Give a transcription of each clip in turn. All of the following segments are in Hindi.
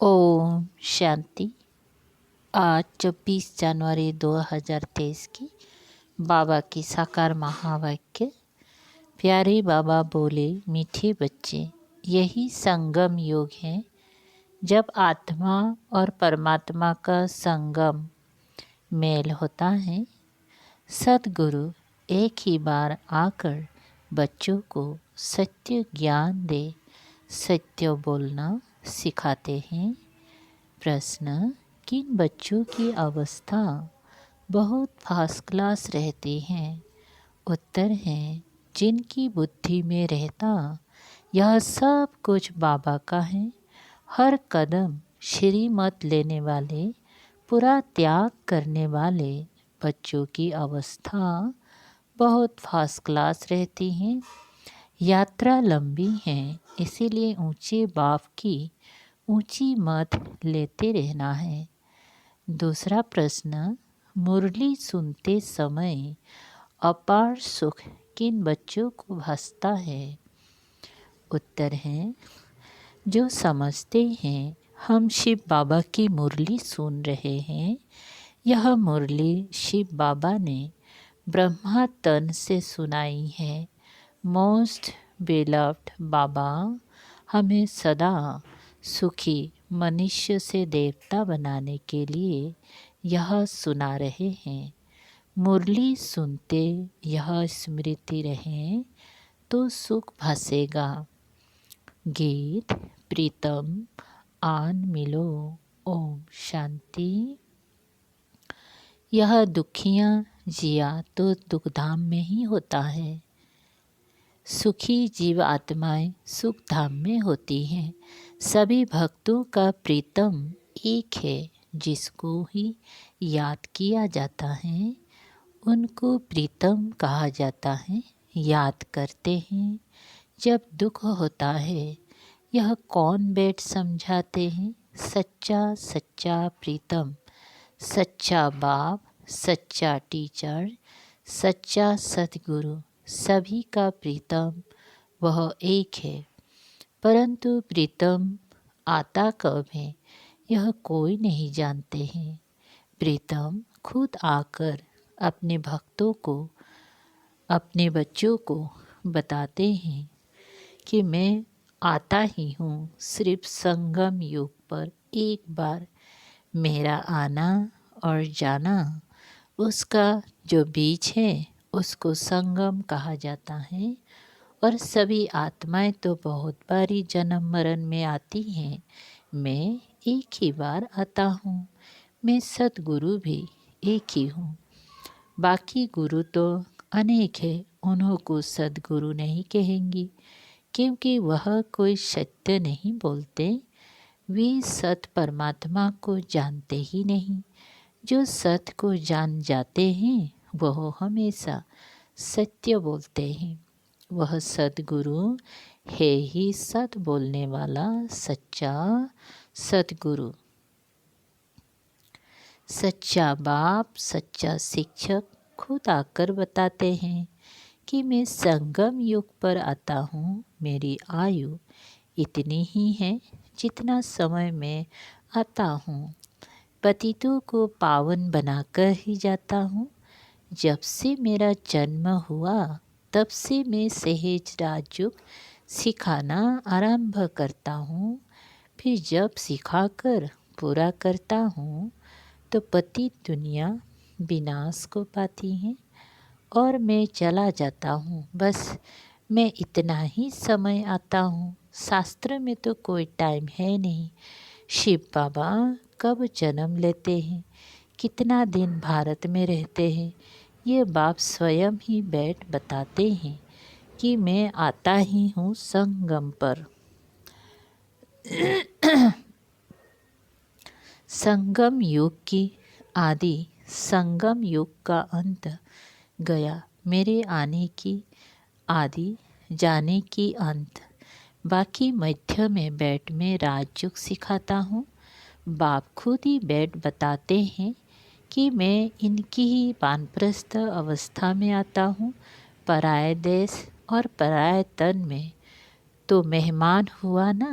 ओम शांति। आज 24 जनवरी 2023 की बाबा की साकार महावाक्य। प्यारे बाबा बोले, मीठे बच्चे, यही संगम योग है जब आत्मा और परमात्मा का संगम मेल होता है। सद्गुरु एक ही बार आकर बच्चों को सत्य ज्ञान दे सत्य बोलना सिखाते हैं। प्रश्न, किन बच्चों की अवस्था बहुत फर्स्ट क्लास रहती है? उत्तर है, जिनकी बुद्धि में रहता यह सब कुछ बाबा का है। हर कदम श्रीमत लेने वाले, पूरा त्याग करने वाले बच्चों की अवस्था बहुत फर्स्ट क्लास रहती है। यात्रा लंबी है, इसीलिए ऊंचे बाप की ऊंची मत लेते रहना है। दूसरा प्रश्न, मुरली सुनते समय अपार सुख किन बच्चों को भासता है? उत्तर है, जो समझते हैं हम शिव बाबा की मुरली सुन रहे हैं। यह मुरली शिव बाबा ने ब्रह्मा तन से सुनाई है। मोस्ट बेलव्ड बाबा हमें सदा सुखी मनुष्य से देवता बनाने के लिए यह सुना रहे हैं। मुरली सुनते यह स्मृति रहे तो सुख भासेगा। गीत प्रीतम आन मिलो। ओम शांति। यह दुखियाँ जिया तो दुखधाम में ही होता है। सुखी जीव आत्माएं सुख धाम में होती हैं। सभी भक्तों का प्रीतम एक है, जिसको ही याद किया जाता है उनको प्रीतम कहा जाता है। याद करते हैं जब दुख होता है। यह कौन बैठ समझाते हैं? सच्चा सच्चा प्रीतम, सच्चा बाप, सच्चा टीचर, सच्चा सतगुरु, सभी का प्रीतम वह एक है। परंतु प्रीतम आता कब है यह कोई नहीं जानते हैं। प्रीतम खुद आकर अपने भक्तों को, अपने बच्चों को बताते हैं कि मैं आता ही हूँ। सिर्फ संगम युग पर एक बार मेरा आना और जाना, उसका जो बीच है उसको संगम कहा जाता है। और सभी आत्माएं तो बहुत बारी जन्म मरण में आती हैं। मैं एक ही बार आता हूँ। मैं सतगुरु भी एक ही हूँ। बाकी गुरु तो अनेक है, उन्हों को सदगुरु नहीं कहेंगी, क्योंकि वह कोई सत्य नहीं बोलते। वे सत परमात्मा को जानते ही नहीं। जो सत्य को जान जाते हैं वह हमेशा सत्य बोलते हैं। वह सद्गुरु है ही सत बोलने वाला सच्चा सद्गुरु। सच्चा बाप, सच्चा शिक्षक खुद आकर बताते हैं कि मैं संगम युग पर आता हूँ। मेरी आयु इतनी ही है जितना समय में आता हूँ। पतितों को पावन बनाकर ही जाता हूँ। जब से मेरा जन्म हुआ तब से मैं सहज राजयोग सिखाना आरंभ करता हूँ। फिर जब सिखाकर पूरा करता हूँ तो पतित दुनिया विनाश को पाती है और मैं चला जाता हूँ। बस मैं इतना ही समय आता हूँ। शास्त्र में तो कोई टाइम है नहीं। शिव बाबा कब जन्म लेते हैं, कितना दिन भारत में रहते हैं, ये बाप स्वयं ही बैठ बताते हैं कि मैं आता ही हूँ संगम पर। संगम युग की आदि, संगम युग का अंत गया। मेरे आने की आदि, जाने की अंत। बाकी मध्य में बैठ में राजयोग सिखाता हूँ। बाप खुद ही बैठ बताते हैं कि मैं इनकी ही वानप्रस्थ अवस्था में आता हूँ। पराये देश और पराये तन में तो मेहमान हुआ ना।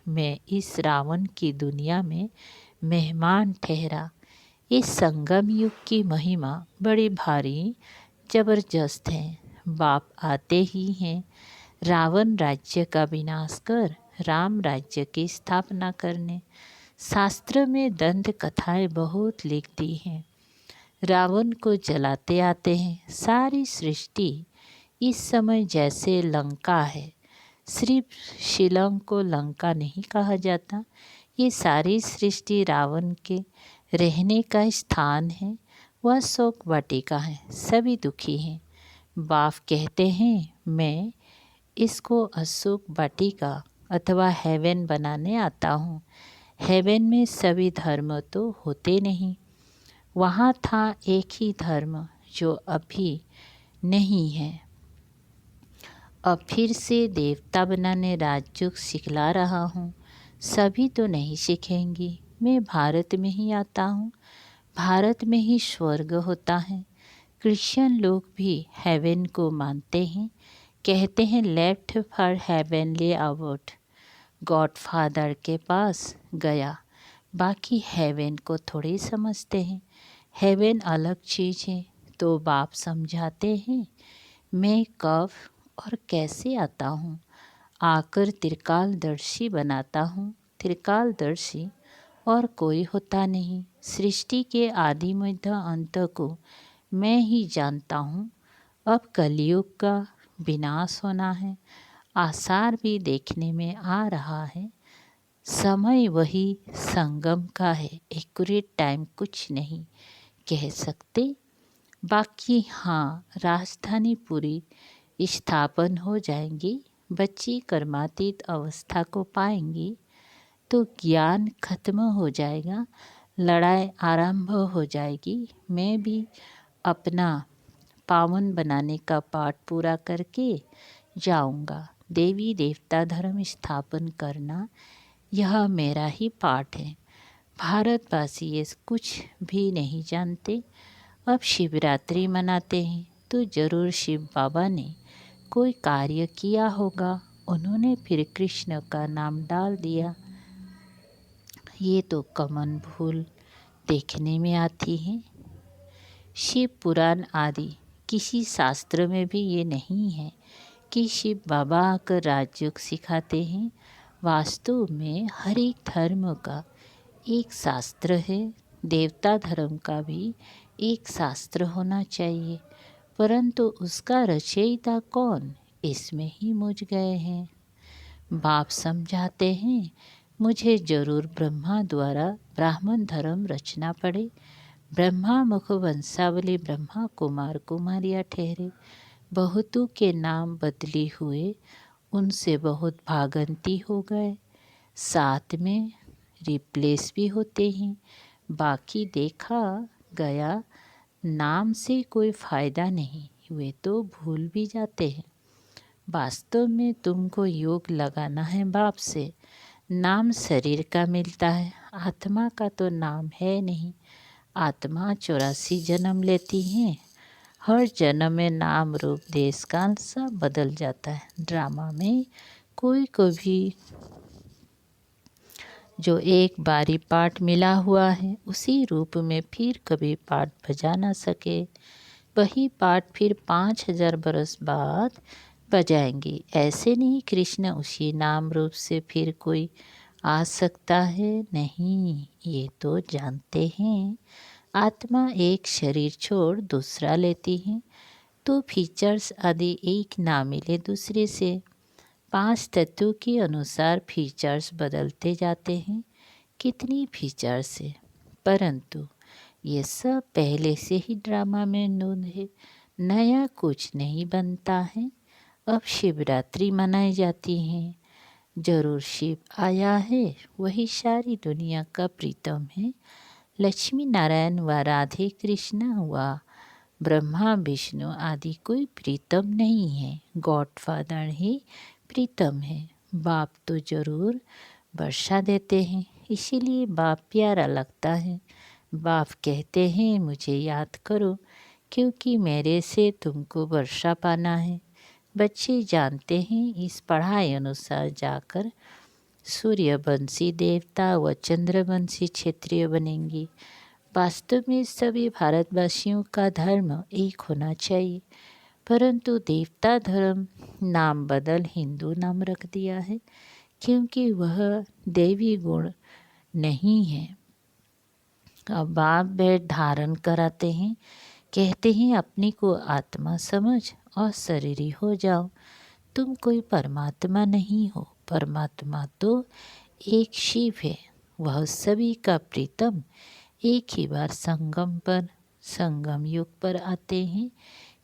मैं इस रावण की दुनिया में मेहमान ठहरा। इस संगम युग की महिमा बड़ी भारी जबरदस्त है। बाप आते ही हैं रावण राज्य का विनाश कर राम राज्य की स्थापना करने। शास्त्र में दंत कथाएं बहुत लिख दी हैं। रावण को जलाते आते हैं। सारी सृष्टि इस समय जैसे लंका है। सिर्फ शिलंग को लंका नहीं कहा जाता। ये सारी सृष्टि रावण के रहने का स्थान है। वह शोक वाटिका है। सभी दुखी हैं। बाप कहते हैं मैं इसको अशोक वाटिका अथवा हेवन बनाने आता हूँ। हेवन में सभी धर्म तो होते नहीं। वहाँ था एक ही धर्म जो अभी नहीं है। अब फिर से देवता बनाने राजयोग सिखला रहा हूँ। सभी तो नहीं सीखेंगी। मैं भारत में ही आता हूँ। भारत में ही स्वर्ग होता है। क्रिश्चियन लोग भी हेवन को मानते हैं। कहते हैं left for heavenly award. Godfather के पास गया। बाकी हेवन को थोड़ी समझते हैं। हेवन अलग चीज़ है। तो बाप समझाते हैं मैं कब और कैसे आता हूँ। आकर त्रिकालदर्शी बनाता हूँ। त्रिकालदर्शी और कोई होता नहीं। सृष्टि के आदि मध्य अंत को मैं ही जानता हूँ। अब कलयुग का विनाश होना है। आसार भी देखने में आ रहा है। समय वही संगम का है। एक्यूरेट टाइम कुछ नहीं कह सकते। बाकी हाँ, राजधानी पूरी स्थापन हो जाएंगी। बच्ची कर्मातीत अवस्था को पाएंगी तो ज्ञान खत्म हो जाएगा। लड़ाई आरंभ हो जाएगी। मैं भी अपना पावन बनाने का पाठ पूरा करके जाऊंगा। देवी देवता धर्म स्थापन करना यह मेरा ही पाठ है। भारतवासी ये कुछ भी नहीं जानते। अब शिवरात्रि मनाते हैं तो ज़रूर शिव बाबा ने कोई कार्य किया होगा। उन्होंने फिर कृष्ण का नाम डाल दिया। ये तो कॉमन भूल देखने में आती है। शिव पुराण आदि किसी शास्त्र में भी ये नहीं है कि शिव बाबा आकर राजयोग सिखाते हैं। वास्तव में हर एक धर्म का एक शास्त्र है। देवता धर्म का भी एक शास्त्र होना चाहिए, परंतु उसका रचयिता कौन, इसमें ही मुझ गए हैं। बाप समझाते हैं मुझे जरूर ब्रह्मा द्वारा ब्राह्मण धर्म रचना पड़े। ब्रह्मा मुख वंशावली ब्रह्मा कुमार कुमारियाँ ठहरे। बहुतों के नाम बदली हुए, उनसे बहुत भागंती हो गए। साथ में रिप्लेस भी होते हैं। बाकी देखा गया नाम से कोई फ़ायदा नहीं, वे तो भूल भी जाते हैं। वास्तव में तुमको योग लगाना है बाप से। नाम शरीर का मिलता है, आत्मा का तो नाम है नहीं। आत्मा 84 जन्म लेती हैं। हर जन्म में नाम रूप देश काल सब बदल जाता है। ड्रामा में कोई को भी जो एक बारी पाठ मिला हुआ है उसी रूप में फिर कभी पाठ बजा ना सके। वही पाठ फिर 5000 बरस बाद बजाएंगे। ऐसे नहीं कृष्ण उसी नाम रूप से फिर कोई आ सकता है, नहीं। ये तो जानते हैं आत्मा एक शरीर छोड़ दूसरा लेती है तो फीचर्स आदि एक ना मिले दूसरे से। 5 तत्वों के अनुसार फीचर्स बदलते जाते हैं। कितनी फीचर्स है, परंतु ये सब पहले से ही ड्रामा में नून है। नया कुछ नहीं बनता है। अब शिवरात्रि मनाई जाती है। जरूर शिव आया है, वही सारी दुनिया का प्रीतम है। लक्ष्मी नारायण व राधे कृष्ण व ब्रह्मा विष्णु आदि कोई प्रीतम नहीं है। गॉडफादर ही प्रीतम है। बाप तो जरूर वर्षा देते हैं, इसीलिए बाप प्यारा लगता है। बाप कहते हैं मुझे याद करो, क्योंकि मेरे से तुमको वर्षा पाना है। बच्चे जानते हैं इस पढ़ाई अनुसार जाकर सूर्यवंशी देवता व चंद्रवंशी क्षत्रिय बनेंगे। वास्तव में सभी भारतवासियों का धर्म एक होना चाहिए, परंतु देवता धर्म नाम बदल हिंदू नाम रख दिया है, क्योंकि वह देवी गुण नहीं है। अब बाप भेद धारण कराते हैं, कहते हैं अपनी को आत्मा समझ और शरीरी हो जाओ। तुम कोई परमात्मा नहीं हो, परमात्मा तो एक शिव है, वह सभी का प्रीतम। एक ही बार संगम युग पर आते हैं।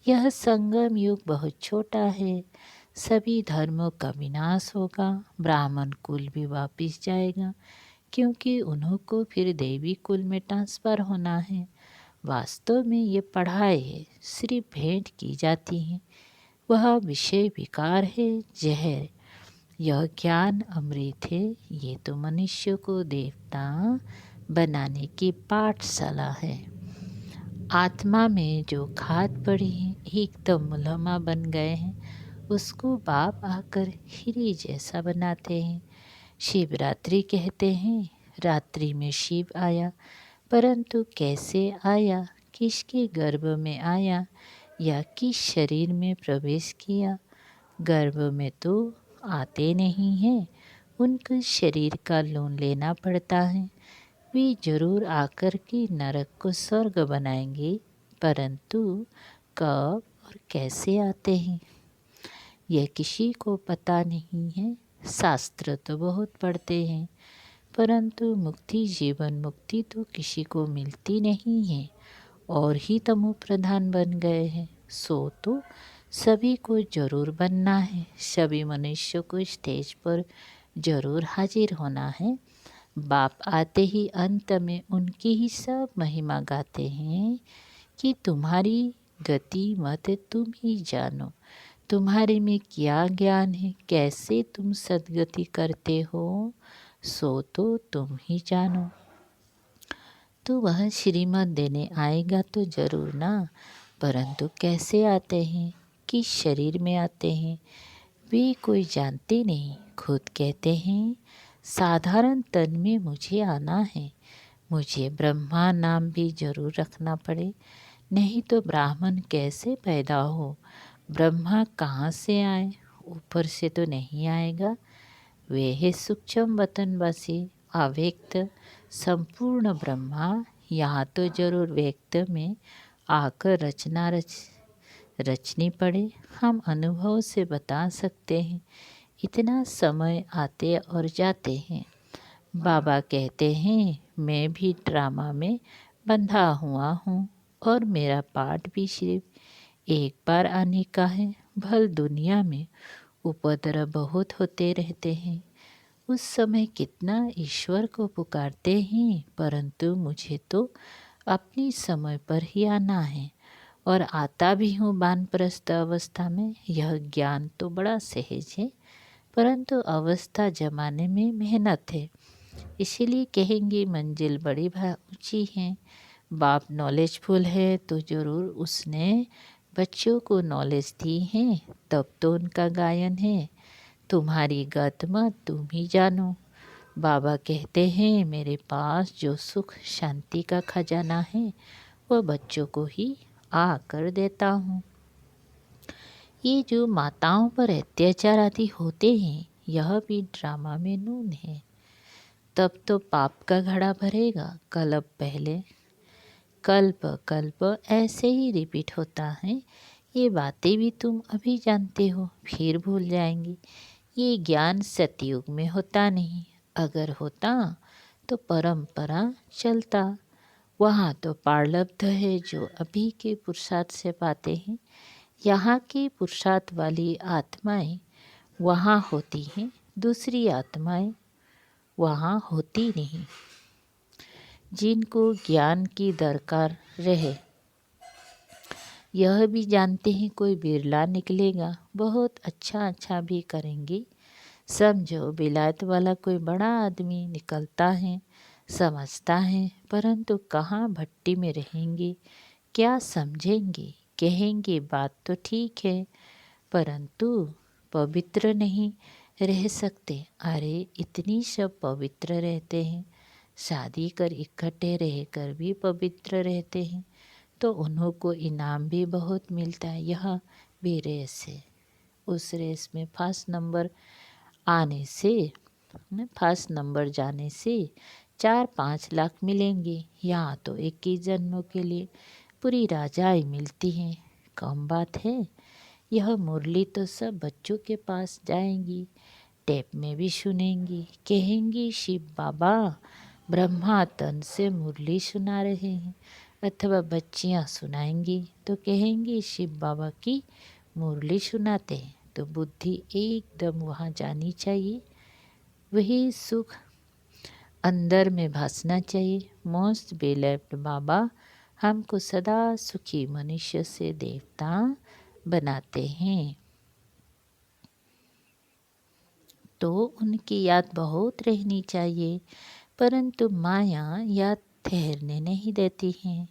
यह संगम युग बहुत छोटा है, सभी धर्मों का विनाश होगा, ब्राह्मण कुल भी वापिस जाएगा, क्योंकि उन्हों को फिर देवी कुल में ट्रांसफर होना है। वास्तव में ये पढ़ाई है, सिर्फ भेंट की जाती है। वह विषय विकार है, जहर। यह ज्ञान अमृत है। ये तो मनुष्य को देवता बनाने की पाठशाला है। आत्मा में जो खाद पड़ी है, एकदम मुलमा बन गए हैं, उसको बाप आकर हीरे जैसा बनाते हैं। शिवरात्रि कहते हैं, रात्रि में शिव आया, परंतु कैसे आया, किसके गर्भ में आया या किस शरीर में प्रवेश किया? गर्भ में तो आते नहीं हैं, उनके शरीर का लोन लेना पड़ता है। वे जरूर आकर के नरक को स्वर्ग बनाएंगे, परंतु कब और कैसे आते हैं यह किसी को पता नहीं है। शास्त्र तो बहुत पढ़ते हैं, परंतु मुक्ति, जीवन मुक्ति तो किसी को मिलती नहीं है, और ही तमो प्रधान बन गए हैं। सो तो सभी को जरूर बनना है, सभी मनुष्य को स्टेज पर जरूर हाजिर होना है। बाप आते ही अंत में उनकी ही सब महिमा गाते हैं कि तुम्हारी गति मत तुम ही जानो, तुम्हारे में क्या ज्ञान है, कैसे तुम सद्गति करते हो, सो तो तुम ही जानो। तो वह श्रीमत देने आएगा तो जरूर ना, परंतु कैसे आते हैं, किस शरीर में आते हैं, वे कोई जानते नहीं। खुद कहते हैं साधारण तन में मुझे आना है, मुझे ब्रह्मा नाम भी जरूर रखना पड़े, नहीं तो ब्राह्मण कैसे पैदा हो। ब्रह्मा कहाँ से आए, ऊपर से तो नहीं आएगा। वे है सूक्ष्म वतनवासी, अव्यक्त संपूर्ण ब्रह्मा। यहाँ तो जरूर व्यक्त में आकर रचनी पड़े। हम अनुभव से बता सकते हैं, इतना समय आते और जाते हैं। बाबा कहते हैं मैं भी ड्रामा में बंधा हुआ हूँ, और मेरा पाठ भी सिर्फ एक बार आने का है। भल दुनिया में उपद्रव बहुत होते रहते हैं, उस समय कितना ईश्वर को पुकारते हैं, परंतु मुझे तो अपनी समय पर ही आना है, और आता भी हूँ वानप्रस्थ अवस्था में। यह ज्ञान तो बड़ा सहज है, परंतु अवस्था जमाने में मेहनत है, इसीलिए कहेंगे मंजिल बड़ी ऊंची है। बाप नॉलेजफुल है तो जरूर उसने बच्चों को नॉलेज दी है, तब तो उनका गायन है, तुम्हारी गत मत तुम ही जानो। बाबा कहते हैं मेरे पास जो सुख शांति का खजाना है, वह बच्चों को ही आकर देता हूँ। ये जो माताओं पर अत्याचार आदि होते हैं, यह भी ड्रामा में नून है। तब तो पाप का घड़ा भरेगा। कल्प ऐसे ही रिपीट होता है। ये बातें भी तुम अभी जानते हो, फिर भूल जाएंगे। ये ज्ञान सतयुग में होता नहीं, अगर होता तो परंपरा चलता। वहाँ तो प्रारब्ध है जो अभी के पुरुषार्थ से पाते हैं। यहाँ की पुरुषार्थ वाली आत्माएं वहाँ होती हैं, दूसरी आत्माएं वहाँ होती नहीं। जिनको ज्ञान की दरकार रहे, यह भी जानते हैं कोई बिरला निकलेगा, बहुत अच्छा भी करेंगे। समझो विलायत वाला कोई बड़ा आदमी निकलता है, समझता है, परंतु कहाँ भट्टी में रहेंगे, क्या समझेंगे, कहेंगे बात तो ठीक है, परंतु पवित्र नहीं, रह सकते। अरे इतनी सब पवित्र रहते हैं, शादी कर इकट्ठे रहकर भी पवित्र रहते हैं, तो उन्हों को इनाम भी बहुत मिलता है। यह भी रेस है, उस रेस में फर्स्ट नंबर आने से, फर्स्ट नंबर जाने से 4-5 लाख मिलेंगे। यहाँ तो एक ही जन्मों के लिए पूरी राजाएं मिलती हैं, कम बात है। यह मुरली तो सब बच्चों के पास जाएंगी, टेप में भी सुनेंगी, कहेंगी शिव बाबा ब्रह्मा तन से मुरली सुना रहे हैं, अथवा बच्चियाँ सुनाएंगी तो कहेंगी शिव बाबा की मुरली सुनाते हैं। तो बुद्धि एकदम वहाँ जानी चाहिए, वही सुख अंदर में भासना चाहिए। मोस्ट बेलव्ड बाबा हमको सदा सुखी मनुष्य से देवता बनाते हैं, तो उनकी याद बहुत रहनी चाहिए, परंतु माया याद ठहरने नहीं देती है।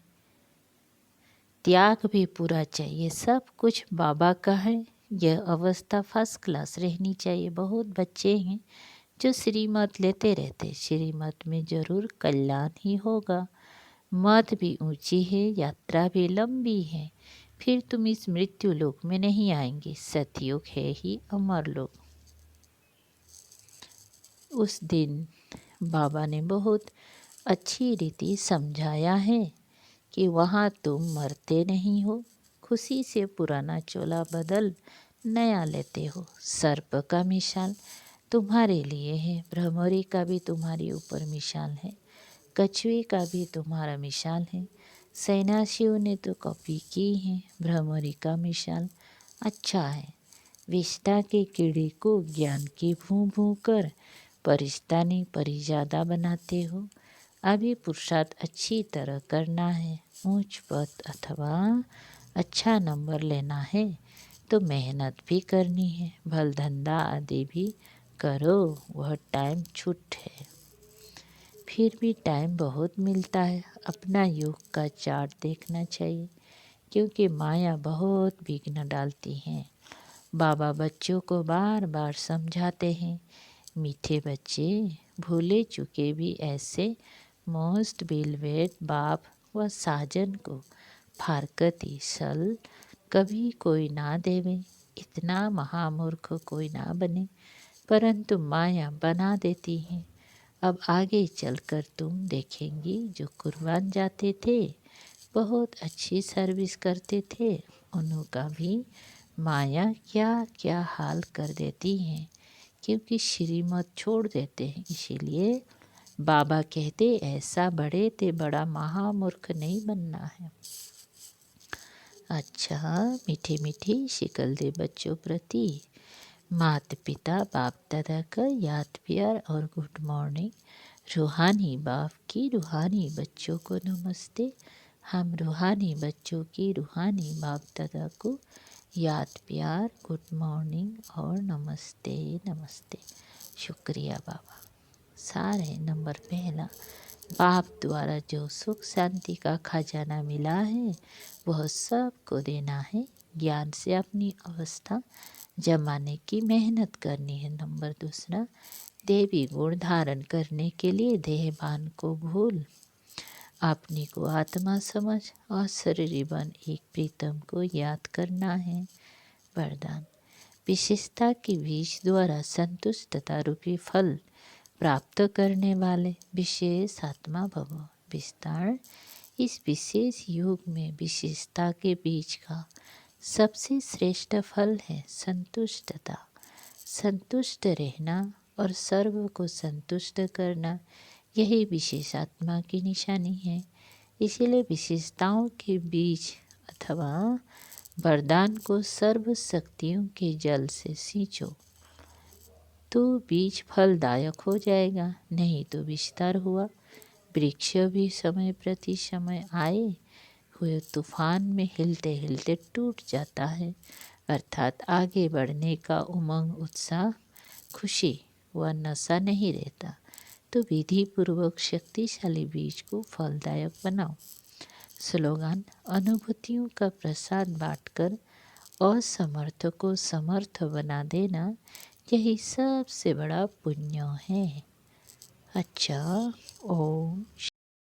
त्याग भी पूरा चाहिए, सब कुछ बाबा का है। यह अवस्था फर्स्ट क्लास रहनी चाहिए। बहुत बच्चे हैं जो श्रीमत लेते रहते, श्रीमत में जरूर कल्याण ही होगा। मत भी ऊंची है, यात्रा भी लंबी है, फिर तुम इस मृत्यु लोक में नहीं आएंगे। सतयुग है ही अमर लोक। उस दिन बाबा ने बहुत अच्छी रीति समझाया है कि वहाँ तुम मरते नहीं हो, खुशी से पुराना चोला बदल नया लेते हो। सर्प का मिसाल तुम्हारे लिए है, भ्रमरी का भी तुम्हारे ऊपर मिसाल है, कछुए का भी तुम्हारा मिसाल है। सन्यासियों ने तो कॉपी की है, भ्रमरी का मिसाल अच्छा है। विष्टा के कीड़े को ज्ञान की भूं भूं कर परिस्तानी परिजादा बनाते हो। अभी पुरुषार्थ अच्छी तरह करना है, ऊंच पद अथवा अच्छा नंबर लेना है तो मेहनत भी करनी है, भल धंधा आदि भी करो, वह टाइम छूट है। फिर भी टाइम बहुत मिलता है, अपना योग का चार्ट देखना चाहिए, क्योंकि माया बहुत विघ्न डालती है। बाबा बच्चों को बार बार समझाते हैं, मीठे बच्चे भूले चुके भी ऐसे मोस्ट बिलवेड बाप व साजन को फारकती सल कभी कोई ना देवे। इतना महामूर्ख कोई ना बने, परंतु माया बना देती है। अब आगे चलकर तुम देखेंगी, जो कुर्बान जाते थे, बहुत अच्छी सर्विस करते थे, उनका भी माया क्या क्या हाल कर देती है, क्योंकि श्रीमत छोड़ देते हैं। इसीलिए बाबा कहते ऐसा बड़े ते बड़ा महामूर्ख नहीं बनना है। अच्छा, मीठे मीठे शिकल दे बच्चों प्रति माता पिता बाप दादा का याद प्यार और गुड मॉर्निंग। रूहानी बाप की रूहानी बच्चों को नमस्ते। हम रूहानी बच्चों की रूहानी बाप दादा को याद प्यार गुड मॉर्निंग और नमस्ते नमस्ते। शुक्रिया बाबा। सार है नंबर पहला, बाप द्वारा जो सुख शांति का खजाना मिला है वह सबको देना है। ज्ञान से अपनी अवस्था जमाने की मेहनत करनी है। नंबर दूसरा, देवी गुण धारण करने के लिए देहभान को भूल अपनी को आत्मा समझ और शरीर बन एक प्रीतम को याद करना है। वरदान, विशेषता के बीज द्वारा संतुष्टता रूपी फल प्राप्त करने वाले विशेष आत्मा भव। विस्तार, इस विशेष युग में विशेषता के बीज का सबसे श्रेष्ठ फल है संतुष्टता। संतुष्ट रहना और सर्व को संतुष्ट करना, यही विशेष आत्मा की निशानी है। इसीलिए विशेषताओं के बीज अथवा वरदान को सर्व शक्तियों के जल से सींचो तो बीज फलदायक हो जाएगा, नहीं तो विस्तार हुआ वृक्ष भी समय प्रति समय आए हुए तूफान में हिलते हिलते टूट जाता है। अर्थात आगे बढ़ने का उमंग उत्साह खुशी व नशा नहीं रहता। तो विधि पूर्वक शक्तिशाली बीज को फलदायक बनाओ। स्लोगान, अनुभूतियों का प्रसाद बांटकर असमर्थ को समर्थ बना देना, यही सबसे बड़ा पुण्य है। अच्छा, ओम